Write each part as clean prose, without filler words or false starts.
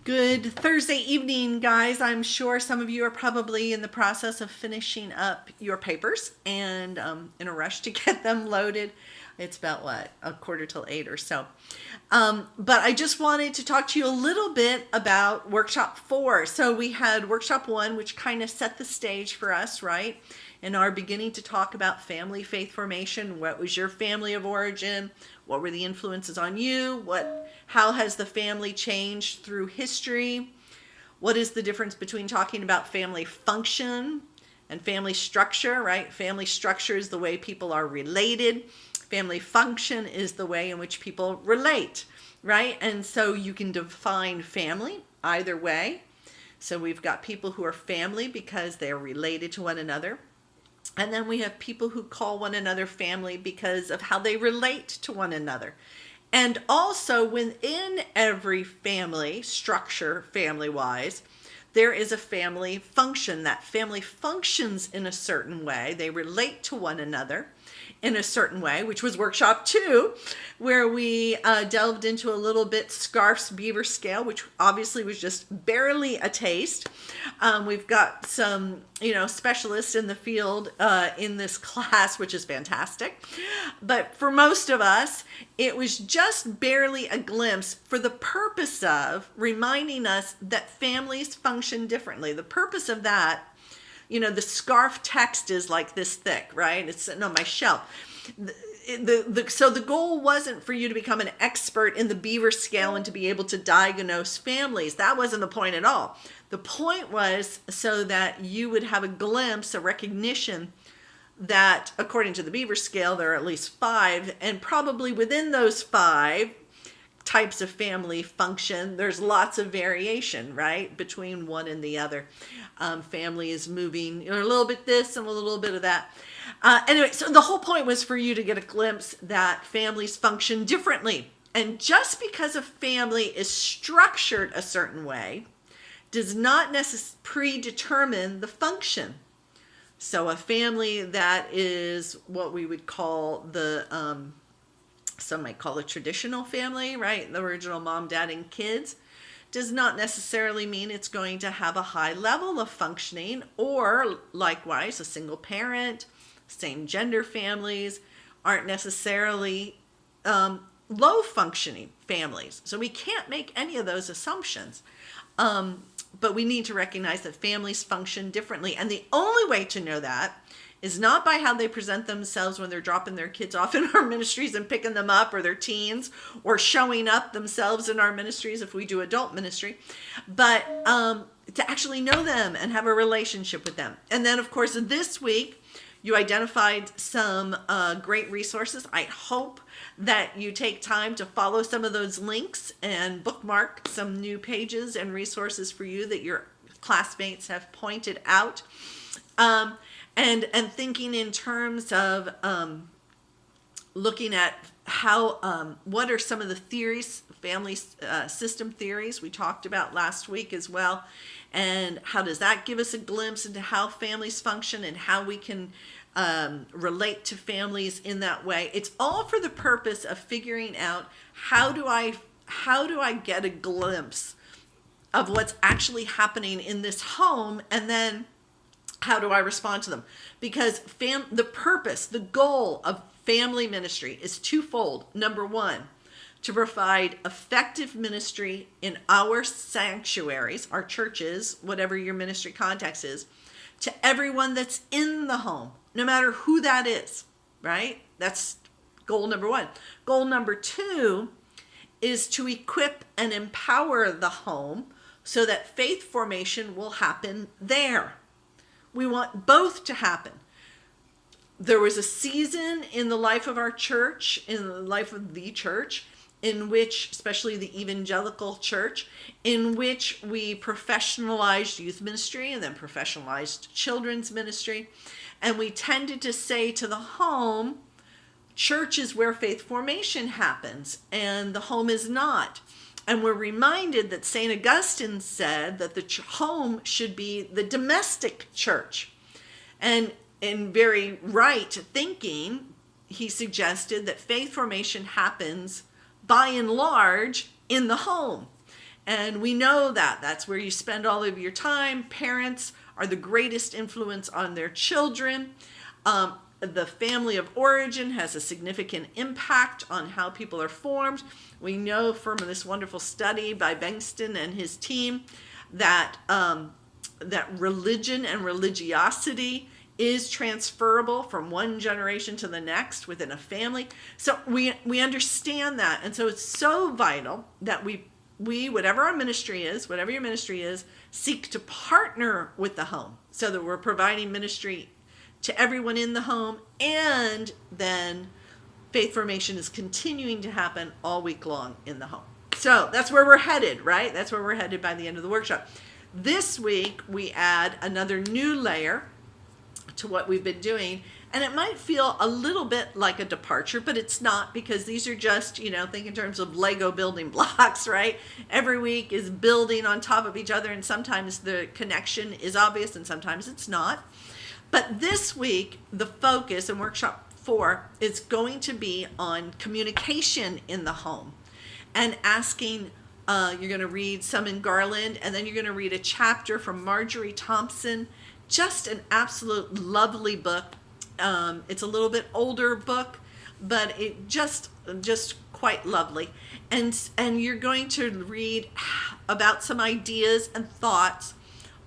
Good Thursday evening, guys. I'm sure some of you are probably in the process of finishing up your papers and in a rush to get them loaded. It's about what, a quarter till 8 or so. But I just wanted to talk to you a little bit about workshop 4. So we had workshop 1, which kind of set the stage for us, right? And are beginning to talk about family faith formation. What was your family of origin? What were the influences on you? How has the family changed through history? What is the difference between talking about family function and family structure, right? Family structure is the way people are related. Family function is the way in which people relate, right? And so you can define family either way. So we've got people who are family because they're related to one another. And then we have people who call one another family because of how they relate to one another. And also within every family structure, family-wise, there is a family function. That family functions in a certain way. They relate to one another in a certain way, which was workshop 2, where we delved into a little bit Scarf's Beaver Scale, which obviously was just barely a taste. We've got some, specialists in the field in this class, which is fantastic. But for most of us, it was just barely a glimpse for the purpose of reminding us that families function differently. The purpose of that, the Scarf text is like this thick, right? It's sitting on my shelf. So the goal wasn't for you to become an expert in the Beaver Scale and to be able to diagnose families. That wasn't the point at all. The point was so that you would have a glimpse, a recognition that according to the Beaver Scale, there are at least 5, and probably within those 5 types of family function, there's lots of variation, right, between one and the other. Family is moving a little bit this and a little bit of that. Anyway, so the whole point was for you to get a glimpse that families function differently. And just because a family is structured a certain way does not necessarily predetermine the function. So a family that is what we would call some might call a traditional family, right? The original mom, dad, and kids, does not necessarily mean it's going to have a high level of functioning, or likewise, a single parent, same gender families aren't necessarily low functioning families. So we can't make any of those assumptions. But we need to recognize that families function differently. And the only way to know that is not by how they present themselves when they're dropping their kids off in our ministries and picking them up, or their teens, or showing up themselves in our ministries if we do adult ministry, but to actually know them and have a relationship with them. And then, of course, this week, you identified some great resources. I hope that you take time to follow some of those links and bookmark some new pages and resources for you that your classmates have pointed out. And thinking in terms of looking at how, what are some of the theories, family system theories we talked about last week as well, and how does that give us a glimpse into how families function and how we can relate to families in that way. It's all for the purpose of figuring out how do I get a glimpse of what's actually happening in this home, and then how do I respond to them? Because the purpose, the goal of family ministry is twofold. Number 1, to provide effective ministry in our sanctuaries, our churches, whatever your ministry context is, to everyone that's in the home, no matter who that is, right? That's goal number 1. Goal number 2 is to equip and empower the home so that faith formation will happen there. We want both to happen. There was a season in the life of our church, in the life of the church, in which, especially the evangelical church, in which we professionalized youth ministry and then professionalized children's ministry. And we tended to say to the home, church is where faith formation happens, and the home is not. And we're reminded that St. Augustine said that the home should be the domestic church. And in very right thinking, he suggested that faith formation happens by and large in the home. And we know that that's where you spend all of your time. Parents are the greatest influence on their children. The family of origin has a significant impact on how people are formed. We know from this wonderful study by Bengston and his team that that religion and religiosity is transferable from one generation to the next within a family. So we understand that, and so it's so vital that we whatever our ministry is, whatever your ministry is, seek to partner with the home so that we're providing ministry to everyone in the home, and then faith formation is continuing to happen all week long in the home. So that's where we're headed, right? That's where we're headed by the end of the workshop. This week, we add another new layer to what we've been doing, and it might feel a little bit like a departure, but it's not, because these are just, think in terms of Lego building blocks, right? Every week is building on top of each other, and sometimes the connection is obvious and sometimes it's not. But this week, the focus in workshop 4 is going to be on communication in the home, and asking, you're going to read some in Garland, and then you're going to read a chapter from Marjorie Thompson. Just an absolute lovely book. It's a little bit older book, but it just quite lovely. And you're going to read about some ideas and thoughts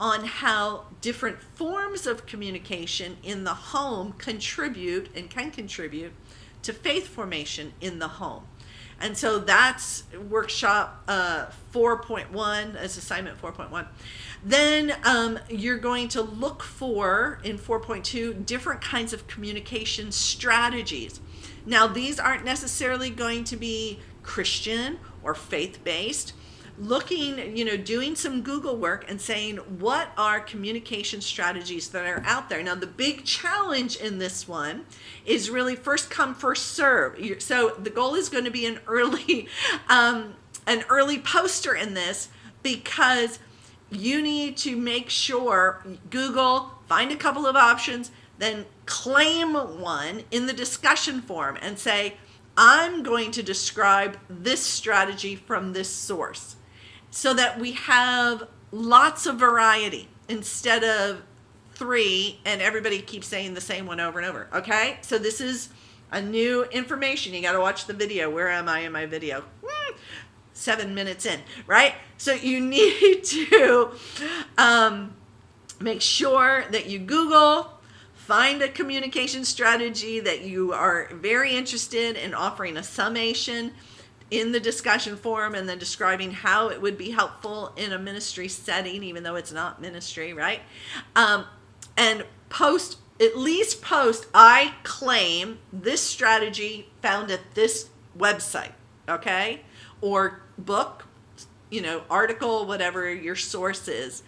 on how different forms of communication in the home can contribute to faith formation in the home. And so that's workshop 4.1 as assignment 4.1. Then you're going to look for, in 4.2, different kinds of communication strategies. Now, these aren't necessarily going to be Christian or faith-based. Looking, doing some Google work and saying, what are communication strategies that are out there? Now, the big challenge in this one is really first come, first serve. So the goal is going to be an early poster in this, because you need to make sure Google, find a couple of options, then claim one in the discussion forum and say, I'm going to describe this strategy from this source, so that we have lots of variety instead of 3 and everybody keeps saying the same one over and over. Okay, so this is a new information. You got to watch the video. Where am I in my video? 7 minutes in, right? So you need to make sure that you Google, find a communication strategy that you are very interested in offering a summation in the discussion forum, and then describing how it would be helpful in a ministry setting, even though it's not ministry, right? And at least post, I claim this strategy found at this website, okay? Or book, article, whatever your source is.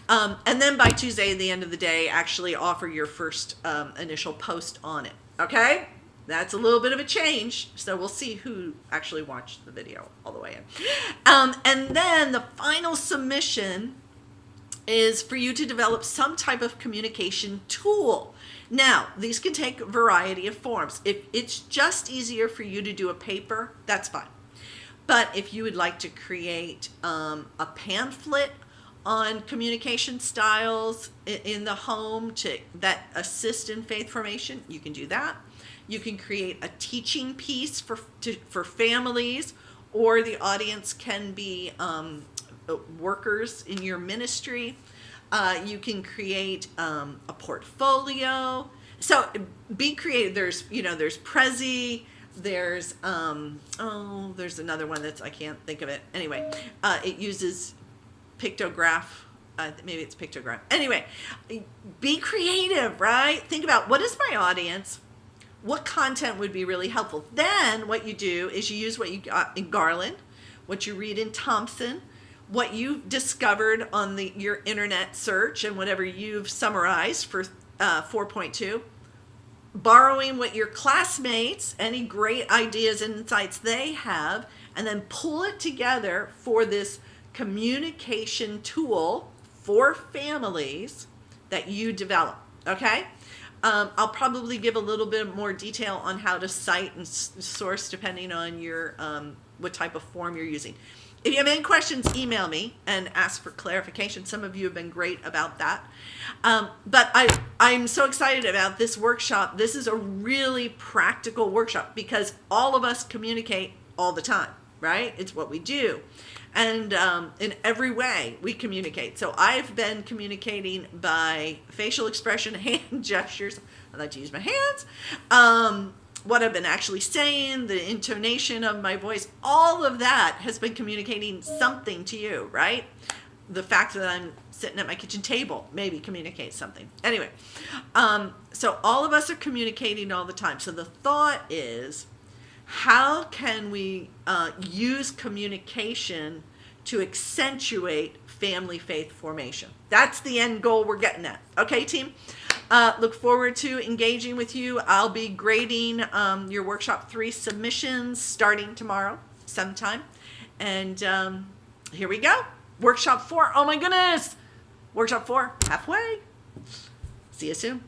And then by Tuesday, at the end of the day, actually offer your first initial post on it, okay? That's a little bit of a change, so we'll see who actually watched the video all the way in. And then the final submission is for you to develop some type of communication tool. Now, these can take a variety of forms. If it's just easier for you to do a paper, that's fine. But if you would like to create a pamphlet on communication styles in the home that assist in faith formation, you can do that. You can create a teaching piece for families, or the audience can be workers in your ministry. You can create a portfolio. So be creative. There's Prezi. There's there's another one I can't think of it. Anyway, it uses pictograph. Maybe it's pictograph. Anyway, be creative, right? Think about, what is my audience? What content would be really helpful? Then what you do is you use what you got in Garland, what you read in Thompson, what you've discovered on your internet search, and whatever you've summarized for 4.2, borrowing what your classmates, any great ideas and insights they have, and then pull it together for this communication tool for families that you develop, okay? I'll probably give a little bit more detail on how to cite and source depending on your what type of form you're using. If you have any questions, email me and ask for clarification. Some of you have been great about that. But I'm so excited about this workshop. This is a really practical workshop because all of us communicate all the time, right? It's what we do. And in every way we communicate. So I've been communicating by facial expression, hand gestures. I like to use my hands. What I've been actually saying, the intonation of my voice, all of that has been communicating something to you, right? The fact that I'm sitting at my kitchen table maybe communicates something. Anyway, so all of us are communicating all the time. So the thought is, how can we use communication to accentuate family faith formation? That's the end goal we're getting at. Okay, team? Look forward to engaging with you. I'll be grading your Workshop 3 submissions starting tomorrow sometime. And here we go. Workshop 4. Oh my goodness. Workshop 4, halfway. See you soon.